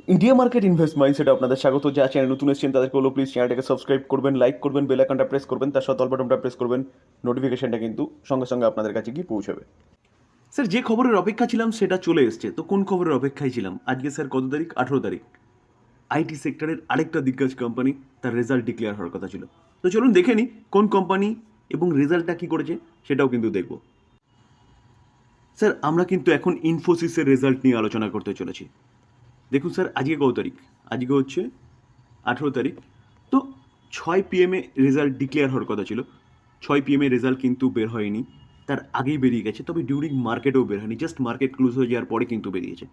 India market invest মাইন্ডসেটে আপনাদের স্বাগত। যা চ্যানেল নতুন এসেছেন তাদেরকে হলো প্লিজ চ্যানেলটাকে সাবস্ক্রাইব করবেন, লাইক করবেন, বেল আইকনটা প্রেস করবেন, তার সাথে অল বাটনটা প্রেস করবেন। নোটিফিকেশনটা কিন্তু সঙ্গে সঙ্গে আপনাদের কাছে গিয়ে পৌঁছাবে। স্যার, যে খবরের অপেক্ষা ছিলাম সেটা চলে এসছে। তো কোন খবরের অপেক্ষায় ছিলাম? আজকে স্যার কত তারিখ? 18 তারিখ। আইটি সেক্টরের আরেকটা দিগ্গজ কোম্পানি তার রেজাল্ট ডিক্লেয়ার হওয়ার কথা ছিল। তো চলুন দেখে নিই কোন কোম্পানি এবং রেজাল্টটা কী করেছে সেটাও কিন্তু দেখব। স্যার, আমরা কিন্তু এখন ইনফোসিসের রেজাল্ট নিয়ে আলোচনা করতে চলেছি। দেখুন স্যার, আজকে কত তারিখ? আজকে হচ্ছে 18 তারিখ। তো 6 PM রেজাল্ট ডিক্লেয়ার হওয়ার কথা ছিল। 6 PM রেজাল্ট কিন্তু বের হয়নি, তার আগেই বেরিয়ে গেছে। তবে ডিউরিং মার্কেটেও বের হয়নি, জাস্ট মার্কেট ক্লোজ হয়ে যাওয়ার পরে কিন্তু বেরিয়েছে।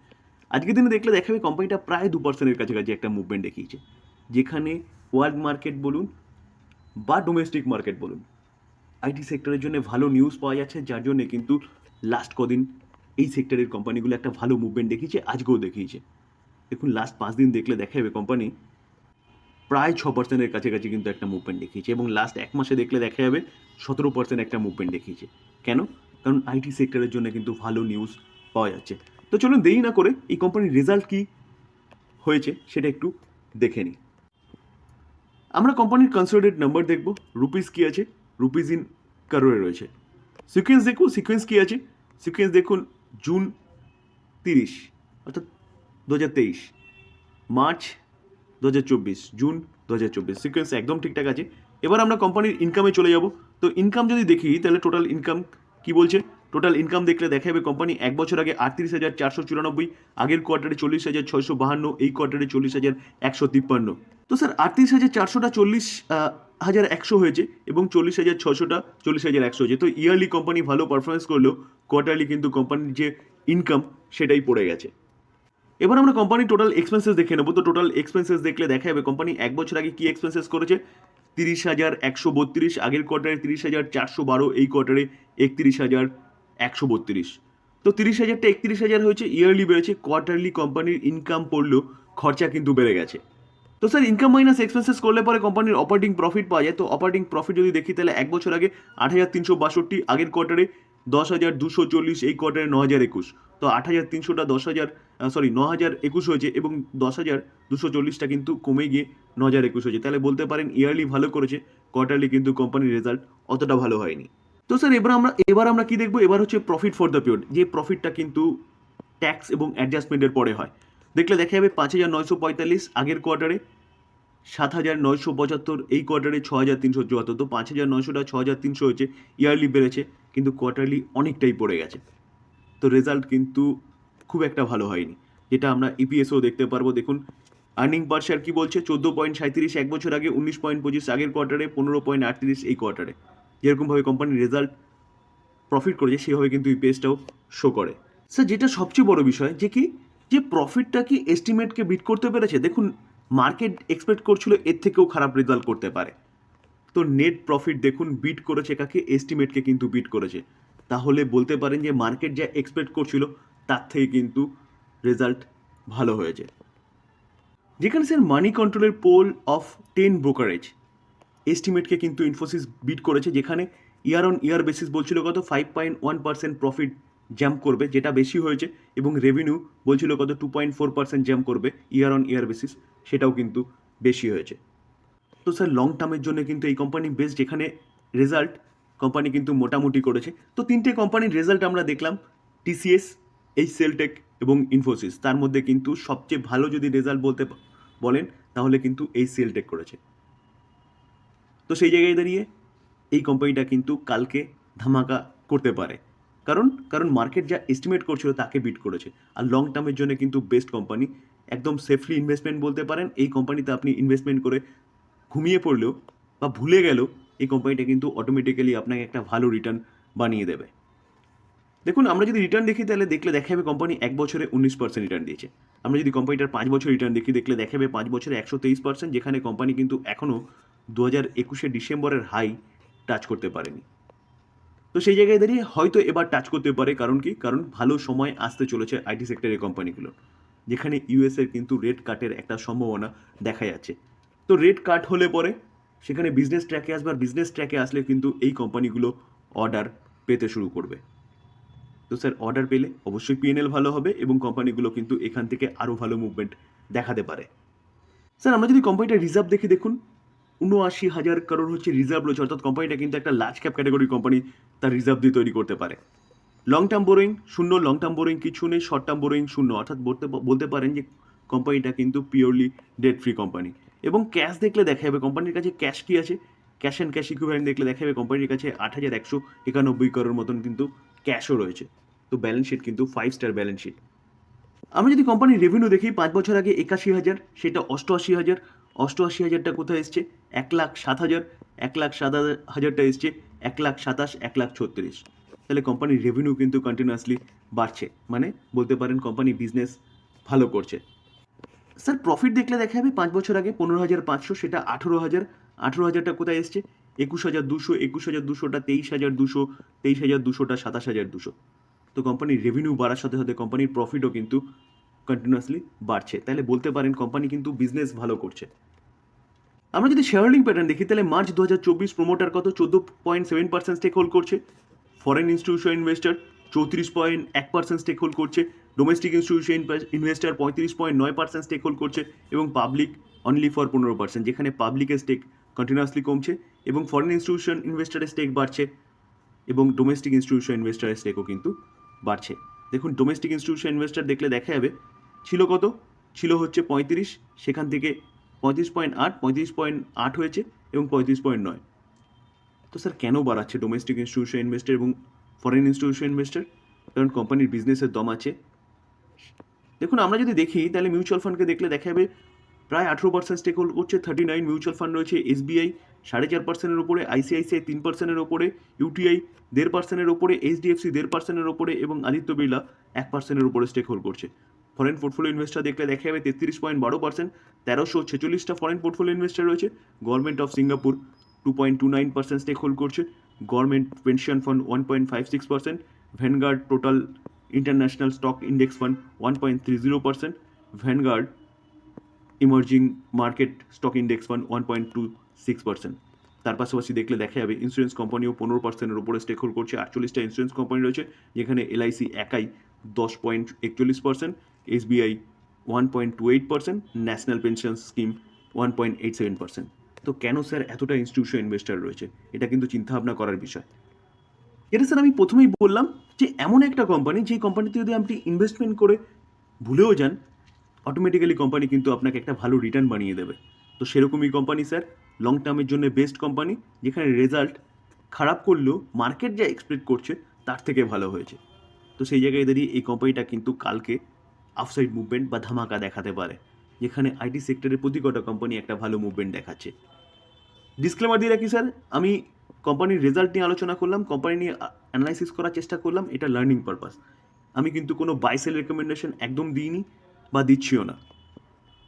আজকের দিনে দেখলে দেখাবে কোম্পানিটা প্রায় 2%-এর কাছাকাছি একটা মুভমেন্ট দেখিয়েছে, যেখানে ওয়ার্ল্ড মার্কেট বলুন বা ডোমেস্টিক মার্কেট বলুন, আইটি সেক্টরের জন্য ভালো নিউজ পাওয়া যাচ্ছে, যার জন্য কিন্তু লাস্ট কদিন এই সেক্টরের কোম্পানিগুলো একটা ভালো মুভমেন্ট দেখিয়েছে, আজকেও দেখিয়েছে। দেখুন লাস্ট 5 দিন দেখলে দেখা যাবে কোম্পানি প্রায় 6%-এর কাছাকাছি কিন্তু একটা মুভমেন্ট দেখিয়েছে, এবং লাস্ট 1 মাসে দেখলে দেখা যাবে 17% একটা মুভমেন্ট দেখিয়েছে। কেন? কারণ আইটি সেক্টরের জন্য কিন্তু ভালো নিউজ পাওয়া যাচ্ছে। তো চলুন দেরি না করে এই কোম্পানির রেজাল্ট কী হয়েছে সেটা একটু দেখে নিই। আমরা কোম্পানির কনসোলিডেট নাম্বার দেখব। রুপিস কী আছে? রুপিস ইন কারোরে রয়েছে। সিকোয়েন্স দেখুন, সিকোয়েন্স কী আছে? সিকোয়েন্স দেখুন, জুন 30 অর্থাৎ 2023, মার্চ 2024, জুন 2024, সিকোয়েন্স একদম ঠিকঠাক আছে। এবার আমরা কোম্পানির ইনকামে চলে যাব। তো ইনকাম যদি দেখি তাহলে টোটাল ইনকাম কি বলছে? টোটাল ইনকাম দেখলে দেখা যাবে কোম্পানি 1 বছর আগে 38,494, আগের কোয়ার্টারে 40,652, এই কোয়ার্টারে 40,153। তো স্যার 38,400টা 40,100 হয়েছে, এবং 40,600টা 40,100 হয়েছে। তো ইয়ারলি কোম্পানি ভালো পারফরমেন্স করলেও কোয়ার্টারলি কিন্তু কোম্পানির যে ইনকাম সেটাই পড়ে গেছে। এবার আমরা কোম্পানির টোটাল এক্সপেন্সেস দেখে নেবো। তো টোটাল এক্সপেন্সেস দেখলে দেখা যাবে কোম্পানি 1 বছর আগে কি এক্সপেন্সেস করেছে? 30,132, আগের কোয়ার্টারে 30,412, এই কোয়ার্টারে 31,132। তো 30,000টা 31,000 হয়েছে, ইয়ারলি বেড়েছে। কোয়ার্টারলি কোম্পানির ইনকাম পড়লেও খরচা কিন্তু বেড়ে গেছে। তো স্যার ইনকাম মাইনাস এক্সপেন্সেস করলে পরে কোম্পানির অপারেটিং প্রফিট পাওয়া যায়। তো অপারেটিং প্রফিট যদি দেখি তাহলে 1 বছর আগে 8,362, আগের কোয়ার্টারে 10,240, এই কোয়ার্টারে 9,021। তো 8,300টা 9,021 হয়েছে, এবং 10,240টা কিন্তু কমে গিয়ে 9,021 হয়েছে। তাহলে বলতে পারেন ইয়ারলি ভালো করেছে, কোয়ার্টারলি কিন্তু কোম্পানির রেজাল্ট অতটা ভালো হয়নি। তো স্যার এবার আমরা কি দেখবো? এবার হচ্ছে প্রফিট ফর দ্য পিরিয়ড, যে প্রফিটটা কিন্তু ট্যাক্স এবং অ্যাডজাস্টমেন্টের পরে হয়। দেখলে দেখা যাবে 5,945, আগের কোয়ার্টারে 7,975, এই কোয়ার্টারে 6,374। তো 5,900টা 6,300 হয়েছে, ইয়ারলি বেড়েছে, কিন্তু কোয়ার্টারলি অনেকটাই পড়ে গেছে। তো রেজাল্ট কিন্তু খুব একটা ভালো হয়নি, যেটা আমরা ইপিএসও দেখতে পারবো। দেখুন আর্নিং পার শেয়ার কী বলছে? 14.37 এক বছর আগে, 19.25 আগের কোয়ার্টারে, 15.38 এই কোয়ার্টারে। যেরকমভাবে কোম্পানির রেজাল্ট প্রফিট করেছে সেভাবে কিন্তু ইপিএসটাও শো করে। স্যার, যেটা সবচেয়ে বড় বিষয় যে কি, যে প্রফিটটা কি এস্টিমেটকে বিট করতে পেরেছে? দেখুন মার্কেট এক্সপেক্ট করছিল এর থেকেও খারাপ রেজাল্ট করতে পারে। তো নেট প্রফিট দেখুন বিট করেছে কাকে? এস্টিমেটকে কিন্তু বিট করেছে। তাহলে বলতে পারেন যে মার্কেট যা এক্সপেক্ট করছিল তার থেকে কিন্তু রেজাল্ট ভালো হয়েছে। যেখানে স্যার মানি কন্ট্রোলের পোল অফ 10 ব্রোকারেজ এস্টিমেটকে কিন্তু ইনফোসিস বিট করেছে, যেখানে ইয়ার অন ইয়ার বেসিস বলছিল কত? 5.1% প্রফিট জাম্প করবে, যেটা বেশি হয়েছে, এবং রেভিনিউ বলছিল কত? 2.4% জাম্প করবে ইয়ার অন ইয়ার বেসিস, সেটাও কিন্তু বেশি হয়েছে। তো স্যার লং টার্মের জন্য কিন্তু এই কোম্পানি বেস্ট, যেখানে রেজাল্ট কোম্পানি কিন্তু মোটামুটি করেছে। তো 3টে কোম্পানির রেজাল্ট আমরা দেখলাম, টিসিএস, সেলটেক এবং ইনফোসিস। তার মধ্যে কিন্তু সবচেয়ে ভালো যদি রেজাল্ট বলেন তাহলে কিন্তু সেলটেক করেছে। তো সেই জায়গায় দাঁড়িয়ে এই কোম্পানিটা কিন্তু কালকে ধামাকা করতে পারে, কারণ কারণ মার্কেট যা এস্টিমেট করছিল তাকে বিট করেছে। আর লং টার্মের জন্য কিন্তু বেস্ট কোম্পানি, একদম সেফলি ইনভেস্টমেন্ট বলতে পারেন। এই কোম্পানিতে আপনি ইনভেস্টমেন্ট করে ঘুমিয়ে পড়লেও বা ভুলে গেলেও এই কোম্পানিটা কিন্তু অটোমেটিক্যালি আপনাকে একটা ভালো রিটার্ন বানিয়ে দেবে। দেখুন আমরা যদি রিটার্ন দেখি তাহলে দেখলে দেখা যাবে কোম্পানি 1 বছরে 19% রিটার্ন দিয়েছে। আমরা যদি কোম্পানিটার 5 বছর রিটার্ন দেখি দেখলে দেখা যাবে 5 বছরে 123%, যেখানে কোম্পানি কিন্তু এখনও 2021 ডিসেম্বরের হাই টাচ করতে পারেনি। তো সেই জায়গায় দাঁড়িয়ে হয়তো এবার টাচ করতে পারে, কারণ কি? কারণ ভালো সময় আসতে চলেছে আইটি সেক্টরের কোম্পানিগুলোর, যেখানে ইউএসের কিন্তু রেট কাটের একটা সম্ভাবনা দেখা যাচ্ছে। তো রেট কাট হলে পরে সেখানে বিজনেস ট্র্যাকে আসবে, আর বিজনেস ট্র্যাকে আসলে কিন্তু এই কোম্পানিগুলো অর্ডার পেতে শুরু করবে। তো স্যার অর্ডার পেলে অবশ্যই পিএনএল ভালো হবে এবং কোম্পানিগুলো কিন্তু এখান থেকে আরও ভালো মুভমেন্ট দেখাতে পারে। স্যার আমরা যদি কোম্পানিটার রিজার্ভ দেখি, দেখুন ৭৯,০০০ কারোর হচ্ছে রিজার্ভ রয়েছে, অর্থাৎ কোম্পানিটা কিন্তু একটা লার্জ ক্যাপ ক্যাটাগরির কোম্পানি তার রিজার্ভ দিয়ে তৈরি করতে পারে। লং টার্ম বোরোয়িং শূন্য, লং টার্ম বোরোয়িং কিছু নেই, শর্ট টার্ম বোরোয়িং শূন্য, অর্থাৎ বলতে পারেন যে কোম্পানিটা কিন্তু পিওরলি ডেট ফ্রি কোম্পানি। এবং ক্যাশ দেখলে দেখা যাবে কোম্পানির কাছে ক্যাশ কি আছে, ক্যাশ অ্যান্ড ক্যাশ ইকুইভ্যালেন্ট দেখলে দেখা যাবে কোম্পানির কাছে ৮,১৯১ করোড় মতন কিন্তু ক্যাশও রয়েছে। তো ব্যালেন্স শিট কিন্তু 5 স্টার ব্যালেন্স শিট। আমরা যদি কোম্পানির রেভিনিউ দেখি ৫ বছর আগে ৮১,০০০, সেটা ৮৮,০০০, ৮৮,০০০টা কোথায় এসছে ১,০৭,০০০, ১,৭,০০০টা এসছে ১,২৭,০০০, ১,৩৬,০০০। তাহলে কোম্পানির রেভিনিউ কিন্তু কন্টিনিউয়াসলি বাড়ছে, মানে বলতে পারেন কোম্পানি বিজনেস ভালো করছে। স্যার প্রফিট দেখলে দেখা যাবে ৫ বছর আগে ১৫,৫০০, সেটা ১৮,০০০, ১৮,০০০টা কোথায় এসছে ২১,২০০, ২১,২০০টা ২৩,২০০, ২৩,২০০টা ২৭,২০০। তো কোম্পানির রেভিনিউ বাড়ার সাথে সাথে কোম্পানির প্রফিটও কিন্তু কন্টিনিউয়াসলি বাড়ছে, তাহলে বলতে পারেন কোম্পানি কিন্তু বিজনেস ভালো করছে। আমরা যদি শেয়ার হোল্ডিং প্যাটার্ন দেখি, তাহলে মার্চ ২০২৪ প্রমোটার কত 14.7% স্টেক হোল্ড করছে, foreign institution investor 34.1% stake hold করছে, domestic institution investor 35.9% stake hold করছে এবং পাবলিক অনলি ফর 15%, যেখানে পাবলিকের স্টেক কন্টিনিউয়াসলি কমছে এবং ফরেন ইনস্টিটিউশন ইনভেস্টারের স্টেক বাড়ছে এবং ডোমেস্টিক ইনস্টিটিউশন ইনভেস্টারের স্টেকও কিন্তু বাড়ছে। দেখুন ডোমেস্টিক ইনস্টিটিউশন ইনভেস্টার দেখলে দেখা যাবে ছিল কত, ছিল হচ্ছে 35, সেখান থেকে 35.8 হয়েছে এবং 35.9। তো স্যার কেন বাড়াচ্ছে ডোমেস্টিক ইনস্টিটিউশন ইনভেস্টার এবং ফরেন ইনস্টিটিউশন ইনভেস্টার? কারণ কোম্পানির বিজনেসের দম আছে। দেখুন আমরা যদি দেখি তাহলে মিউচুয়াল ফান্ডকে দেখলে দেখা যাবে প্রায় 18% স্টেক হোল্ড করছে, 39 মিউচুয়াল ফান্ড রয়েছে, এসবিআই 4.5%-এর ওপরে, আইসিআইসিআই 3%-এর ওপরে, ইউটিআই 1.5%-এর ওপরে, এইচডিএফসি 1.5%-এর ওপরে এবং আদিত্য বিড়লা 1%-এর ওপরে স্টেক হোল্ড করছে। ফরেন পোর্টফোলিও ইনভেস্টার দেখলে দেখা যাবে 33.12%, 1,346টা ফরেন পোর্টফোলিও ইনভেস্টার রয়েছে। Government of Singapore 2.29% stake hold করছে, government pension fund 1.56%, Vanguard total international stock index fund 1.30%, Vanguard emerging market stock index fund 1.26%। তার পাশাপাশি দেখলে দেখা যাবে ইন্স্যুরেন্স কোম্পানিও 15%-এর উপরে স্টেক হোল্ড করছে, 48টা ইন্স্যুরেন্স কোম্পানি রয়েছে, যেখানে এলআইসি একাই 10.41%, এসবিআই 1.28%, ন্যাশনাল পেনশন স্কিম 1.87%। তো কেন স্যার এতটা ইনস্টিটিউশন ইনভেস্টার রয়েছে, এটা কিন্তু চিন্তাভাবনা করার বিষয়। এটা স্যার আমি প্রথমেই বললাম যে এমন একটা কোম্পানি, যে কোম্পানিতে যদি আপনি ইনভেস্টমেন্ট করে ভুলেও যান, অটোমেটিক্যালি কোম্পানি কিন্তু আপনাকে একটা ভালো রিটার্ন বানিয়ে দেবে। তো সেরকমই কোম্পানি স্যার, লং টার্মের জন্য বেস্ট কোম্পানি, যেখানে রেজাল্ট খারাপ করলেও মার্কেট যা এক্সপেক্ট করছে তার থেকে ভালো হয়েছে। তো সেই জায়গায় দাঁড়িয়ে এই কোম্পানিটা কিন্তু কালকে আফসাইড মুভমেন্ট বা ধামাকা দেখাতে পারে, যেখানে আইটি সেক্টরের প্রতি কটা কোম্পানি একটা ভালো মুভমেন্ট দেখাচ্ছে। ডিসক্লেমার দিয়ে রাখি স্যার, আমি কোম্পানির রেজাল্ট নিয়ে আলোচনা করলাম, কোম্পানি নিয়ে অ্যানালাইসিস করার চেষ্টা করলাম, এটা লার্নিং পারপাস। আমি কিন্তু কোনো বাই সেল রেকমেন্ডেশন একদম দিইনি বা দিচ্ছিও না।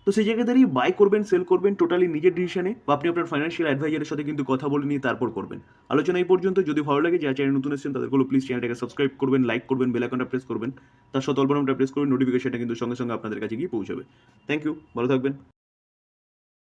তো সেই জায়গায় দাঁড়িয়ে বাই করবেন, সেল করবেন টোটালি নিজের ডিসিশনে, বা আপনি আপনার ফাইন্যান্সিয়াল অ্যাডভাইজারের সাথে কিন্তু কথা বলে নিয়ে তারপর করবেন। আলোচনা এই পর্যন্ত। যদি ভালো লাগে, যারা চ্যানেল নতুন এসেছেন তাদেরগুলো প্লিজ চ্যানেলটাকে সাবস্ক্রাইব করবেন, লাইক করবেন, বেল আইকনটা প্রেস করবেন, তার সাথে অল বাটনটা প্রেস করবেন, নোটিফিকেশনটা কিন্তু সঙ্গে সঙ্গে আপনাদের কাছে গিয়ে পৌঁছাবে। থ্যাংক ইউ, ভালো থাকবেন।